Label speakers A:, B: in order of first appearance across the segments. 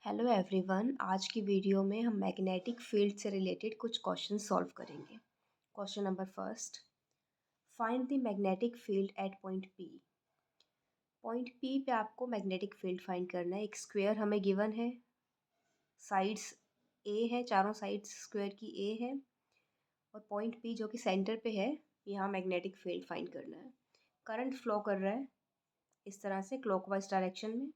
A: Hello everyone. आज की video में हम मैग्नेटिक फील्ड से रिलेटेड कुछ क्वेश्चन सॉल्व करेंगे। Question number first, find the magnetic field eight point P. Point P पे आपको मैग्नेटिक फील्ड फाइंड करना है। एक स्क्वायर हमें गिवन है, साइड्स ए है, चारों साइड्स स्क्वायर की ए है और पॉइंट पी जो कि सेंटर पे है, यहाँ मैग्नेटिक फील्ड फाइंड करना है। करंट फ्लो कर रहा है इस तरह से क्लॉकवाइज डायरेक्शन में।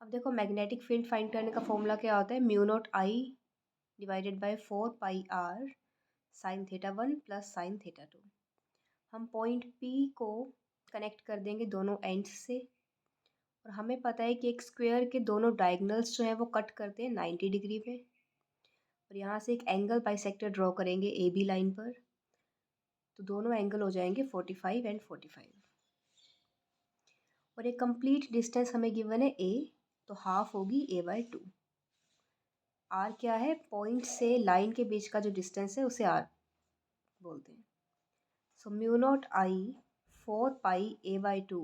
A: अब देखो, मैग्नेटिक फील्ड फाइंड करने का फॉर्मूला क्या होता है, mu naught I divided by 4 pi R sine theta 1 plus sine theta 2। हम पॉइंट पी को कनेक्ट कर देंगे दोनों एंड्स से और हमें पता है कि एक स्क्वायर के दोनों डायगोनल्स जो है वो कट करते हैं 90 डिग्री पे। और यहाँ से एक एंगल बाइसेक्टर ड्रॉ करेंगे ए बी लाइन पर, तो दोनों एंगल हो जाएंगे 45 एंड 45। और एक कंप्लीट डिस्टेंस हमें गिवन है ए, तो हाफ होगी ए बाय 2। आर क्या है, पॉइंट से लाइन के बीच का जो डिस्टेंस है उसे आर बोलते हैं। So mu naught I 4 pi a/2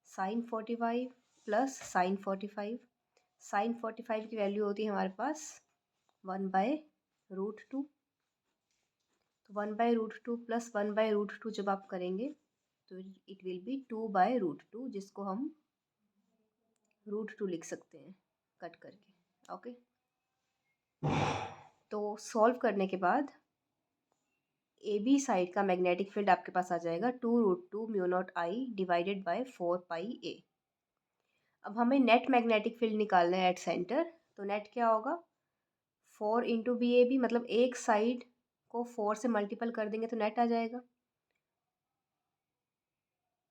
A: sine 45 plus sine 45। Sine 45 की वैल्यू होती है हमारे पास 1/√2। तो 1/√2 प्लस 1/√2 जब आप करेंगे तो इट विल बी 2/√2, जिसको हम √2 लिख सकते हैं कट करके। ओके, तो सॉल्व करने के बाद ए बी साइड का मैग्नेटिक फील्ड आपके पास आ जाएगा 2√2 mu naught I divided by 4 pi ए। अब हमें नेट मैग्नेटिक फील्ड निकालना है एट सेंटर, तो नेट क्या होगा, 4 × BAB, मतलब एक साइड को 4 से मल्टीपल कर देंगे तो नेट आ जाएगा।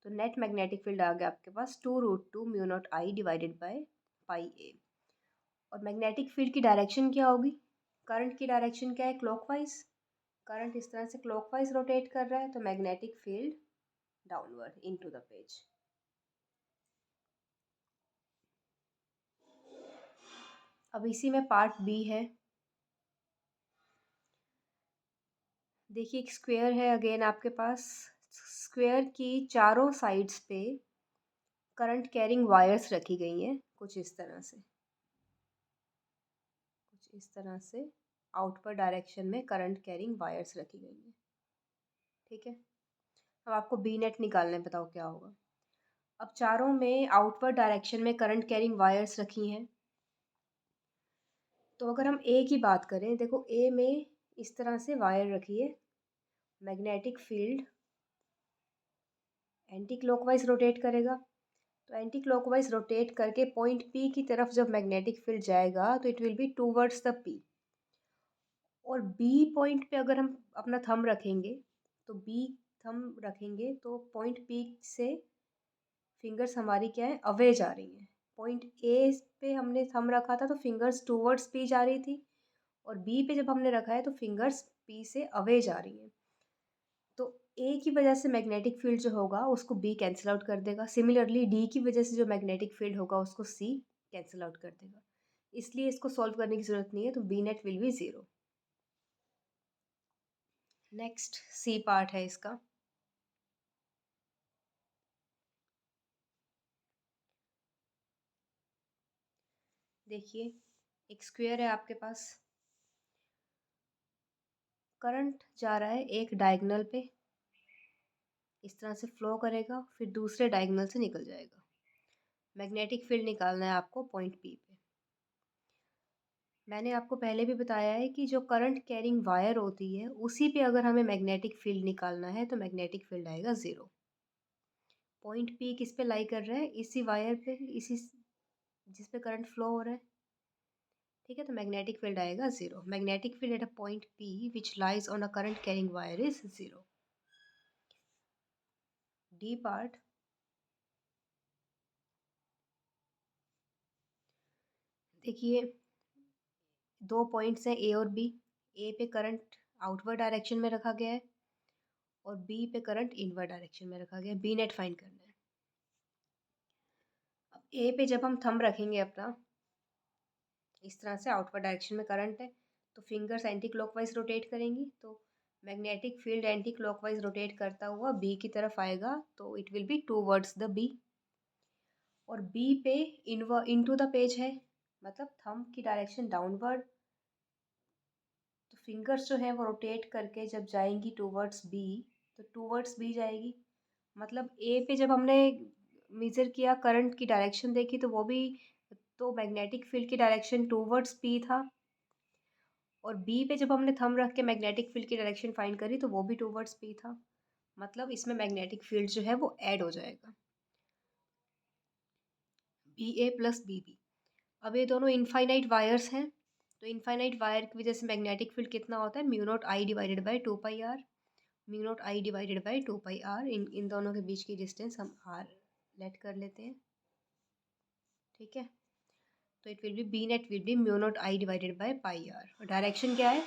A: तो नेट मैग्नेटिक फील्ड आ गया आपके पास 2√2 mu naught I divided by pi A. और मैग्नेटिक फील्ड की डायरेक्शन क्या होगी, करंट की डायरेक्शन क्या है, क्लॉकवाइज। करंट इस तरह से क्लॉकवाइज रोटेट कर रहा है, तो magnetic field downward into the page. अब इसी में पार्ट बी है। देखिए, एक स्क्वायर है अगेन आपके पास। स्क्वायर की चारों साइड्स पे करंट कैरिंग वायर्स रखी गई हैं, कुछ इस तरह से, आउटवर्ड डायरेक्शन में करंट कैरिंग वायर्स रखी गई हैं। ठीक है, अब आपको बी नेट निकालना है, बताओ क्या होगा। अब चारों में आउटवर्ड डायरेक्शन में करंट कैरिंग वायर्स रखी हैं, तो अगर हम ए की बात करें, देखो ए में इस तरह से वायर रखी है। Magnetic field anti clockwise rotate करेगा, तो एंटी क्लॉकवाइज रोटेट करके पॉइंट पी की तरफ जब मैग्नेटिक फील्ड जाएगा तो it will be towards the P. और बी पॉइंट पे अगर हम अपना थंब रखेंगे, तो बी थंब रखेंगे तो पॉइंट पी से फिंगर्स हमारी क्या है, अवे जा रही हैं। पॉइंट ए पे हमने थंब रखा था तो फिंगर्स टूवर्ड्स पी जा रही थी, और बी पे जब हमने रखा है तो फिंगर्स पी से अवे जा रही हैं। तो ए की वजह से मैग्नेटिक फील्ड जो होगा उसको बी कैंसिल आउट कर देगा। सिमिलरली डी की वजह से जो मैग्नेटिक फील्ड होगा उसको सी कैंसिल आउट कर देगा। इसलिए इसको सॉल्व करने की ज़रूरत नहीं है, तो B net will be 0। Next C part है इसका। देखिए, एक स्क्वायर है आपके पास, करंट जा रहा है एक डायगोनल पे, इस तरह से फ्लो करेगा, फिर दूसरे डायगोनल से निकल जाएगा। मैग्नेटिक फील्ड निकालना है आपको पॉइंट पी पे। मैंने आपको पहले भी बताया है कि जो करंट कैरिंग वायर होती है उसी पे अगर हमें मैग्नेटिक फील्ड निकालना है तो मैग्नेटिक फील्ड आएगा 0। पॉइंट पी किस पे लाई कर रहा है, इसी वायर पे, इसी जिस पे करंट फ्लो हो रहा है। ठीक है, तो मैग्नेटिक फील्ड आएगा 0। Magnetic field at a point P which lies on a current carrying wire is 0। D part, देखिए दो पॉइंट्स हैं ए और बी। ए पे करंट आउटवर्ड डायरेक्शन में रखा गया है और बी पे करंट इनवर्ड डायरेक्शन में रखा गया है। बी नेट फाइंड करना है। अब ए पे जब हम थंब रखेंगे अपना, इस तरह से आउटवर्ड डायरेक्शन में करंट है, तो फिंगर्स एंटी क्लॉकवाइज रोटेट करेंगी, तो magnetic field anti clockwise rotate करता हुआ बी की तरफ आएगा, तो it will be towards the B. और बी पे इनटू द पेज है, मतलब थंब की डायरेक्शन डाउनवर्ड, तो फिंगर्स जो है वो रोटेट करके जब जाएंगी टूवर्ड्स बी, तो टूवर्ड्स बी जाएगी। मतलब ए पे जब हमने मेजर किया, करंट की डायरेक्शन देखी, तो वो भी, तो मैग्नेटिक फील्ड की डायरेक्शन टूवर्ड्स पी था। और बी पे जब हमने थंब रख के मैग्नेटिक फील्ड की डायरेक्शन फाइंड करी, तो वो भी टूवर्ड्स पी था। मतलब इसमें मैग्नेटिक फील्ड जो है वो ऐड हो जाएगा, बी ए प्लस बी बी। अब ये दोनों इनफाइनाइट वायर्स हैं, तो इनफाइनाइट वायर की वजह से मैग्नेटिक फील्ड कितना होता है, mu naught I divided by 2 pi R. Mu naught I divided by 2 pi R, इन दोनों के बीच की डिस्टेंस हम आर लेट कर लेते हैं। ठीक है, तो it will be B net will be mu naught I divided by pi R. और डायरेक्शन क्या है,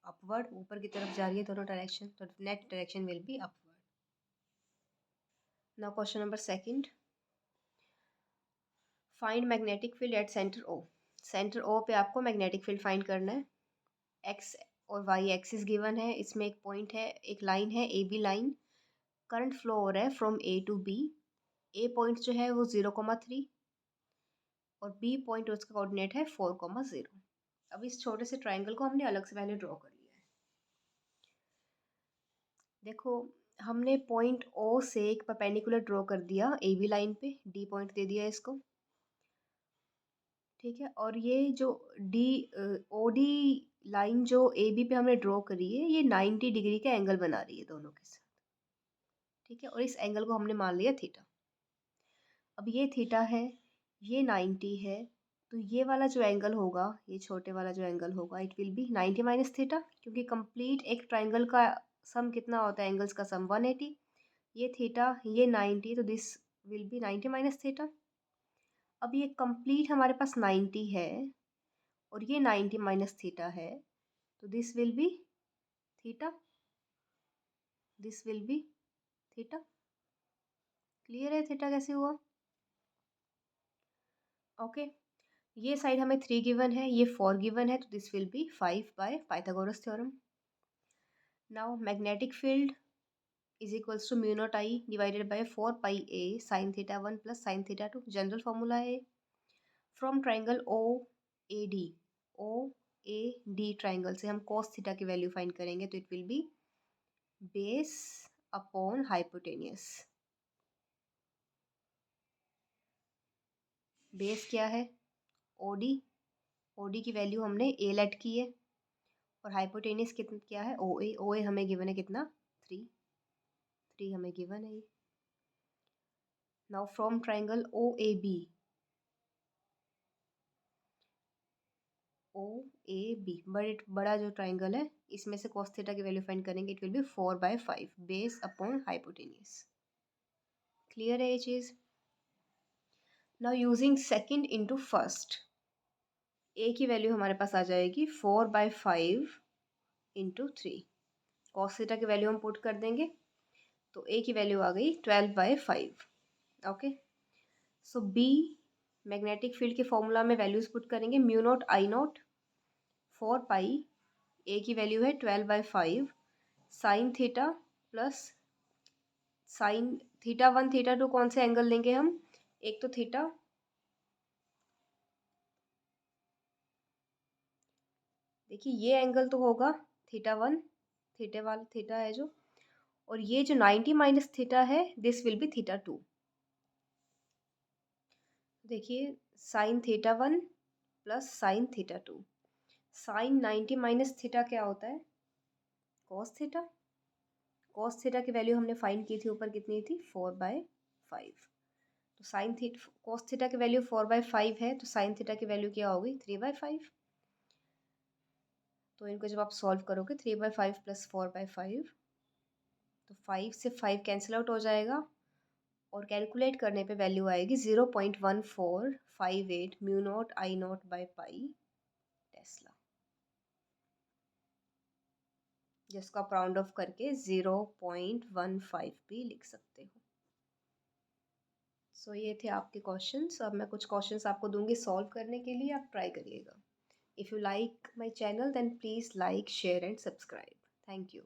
A: अपवर्ड, ऊपर की तरफ जा रही है दोनों डायरेक्शन, तो net direction will be upward. Now question number second, find magnetic field at centre O. Centre O पे आपको मैग्नेटिक फील्ड फाइंड करना है। एक्स और वाई एक्सिस गिवन है, इसमें एक पॉइंट है, एक लाइन है A B line, current flow हो रहा है from A to B. A point जो है वो 0,3 और बी पॉइंट उसका कोऑर्डिनेट है 4,0। अब इस छोटे से ट्राइंगल को हमने अलग से पहले ड्रॉ कर लिया है। देखो, हमने पॉइंट ओ से एक परपेंडिकुलर ड्रॉ कर दिया ए बी लाइन पे, डी पॉइंट दे दिया इसको। ठीक है, और ये जो डी ओ डी लाइन जो ए बी पे हमने ड्रॉ करी है, ये 90 डिग्री का एंगल बना रही है दोनों के साथ। ठीक है, और इस एंगल को हमने मान लिया थीटा। अब ये थीटा है, ये 90 है, तो ये वाला जो एंगल होगा, ये छोटे वाला जो एंगल होगा, it will B 90 minus theta, क्योंकि कंप्लीट एक ट्राइंगल का सम कितना होता है, एंगल्स का सम 180। ये थीटा, ये 90, तो this will B 90 minus theta. अब ये कंप्लीट हमारे पास 90 है और ये 90 माइनस थीटा है, तो this will be theta, this will be theta. Clear है थीटा कैसे हुआ? ओके, ये साइड हमें 3 गिवन है, ये 4 गिवन है, तो this will be 5 by Pythagoras theorem. Now magnetic field is equals to mu naught I divided by 4 pi A sine theta 1 plus sine theta 2। General formula है from triangle O A D. O A D triangle से हम cos theta की value find करेंगे, तो it will be base upon hypotenuse. Base क्या है, OD, OD की value हमने ए लेट की है, और हाइपोटेनियस कितना क्या है, ओ ए। ओ ए हमें गिवन है कितना, 3, 3 हमें गिवन है। Now from triangle O A B, O A B बड़ा जो ट्राइंगल है, इसमें से cos थीटा की वैल्यू फाइंड करेंगे, it will be 4/5 base upon hypotenuse. Clear है ये चीज़? Now using second into first, A की वैल्यू हमारे पास आ जाएगी 4/5 इंटू 3। cos थीटा की वैल्यू हम पुट कर देंगे, तो ए की वैल्यू आ गई 12/5। Okay, so B magnetic field के फॉर्मूला में वैल्यूज पुट करेंगे, mu naught I not 4 pi, ए की वैल्यू है 12/5 sine theta plus sine theta 1 theta 2। कौन से एंगल लेंगे हम, एक तो थीटा, देखिए ये एंगल तो होगा थीटा 1, थीटे वाला थीटा है जो, और ये जो 90 माइनस थीटा है, दिस विल बी थीटा 2। देखिए sine theta 1 plus sine theta 2, sine 90 minus theta क्या होता है, कॉस थीटा। कॉस थीटा की वैल्यू हमने फाइंड की थी ऊपर, कितनी थी, 4/5। तो साइन थीटा कॉस थीटा की वैल्यू 4/5 है, तो साइन थीटा की वैल्यू क्या होगी, 3/5। तो इनको जब आप सॉल्व करोगे, 3/5 प्लस 4/5, तो 5 से 5 कैंसिल आउट हो जाएगा, और कैलकुलेट करने पे वैल्यू आएगी 0.1458 mu naught I not by pi Tesla, जिसको आप राउंड ऑफ करके 0.15 भी लिख सकते हो। सो ये थे आपके क्वेश्चंस। अब मैं कुछ क्वेश्चंस आपको दूंगी सॉल्व करने के लिए, आप ट्राई करिएगा। If you like my channel then please like share and subscribe. Thank you.